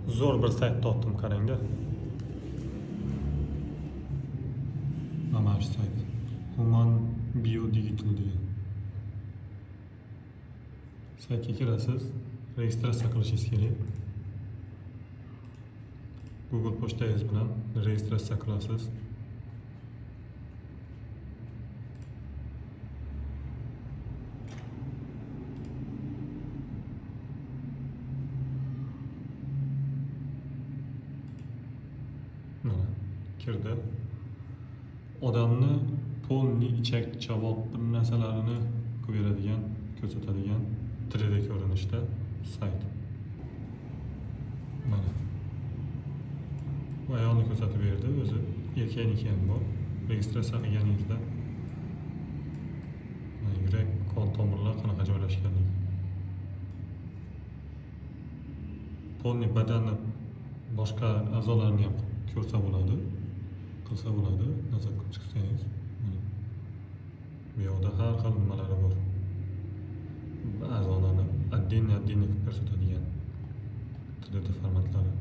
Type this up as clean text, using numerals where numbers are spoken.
zo'r bir sayt topdim, qarangda. Mana shu sayt. Human Biodigital degan. Saytga kirasiz, registratsiya qilishingiz kerak. Google pochtangiz bilan registratsiya qilasiz. Mana kirdi. Odamni polni ichak chavoq bir narsalarini ko'radigan, ko'rsatadigan 3D ko'rinishda sayt. Mana. Bu ayolni ko'rsatib berdi, o'zi erkakniki ham bor. Registratsiya qilganingizda yurak, qon tomirlar qanaqa joylashganligi. Polni badanni boshqa a'zolarini ham ko'rsa bo'ladi, qilsa bo'ladi, nazar qilib chiqsangiz. Bu yoqda har xil nimalari bor. A'zolarni oddiy ko'rsatadigan 3D formatlari.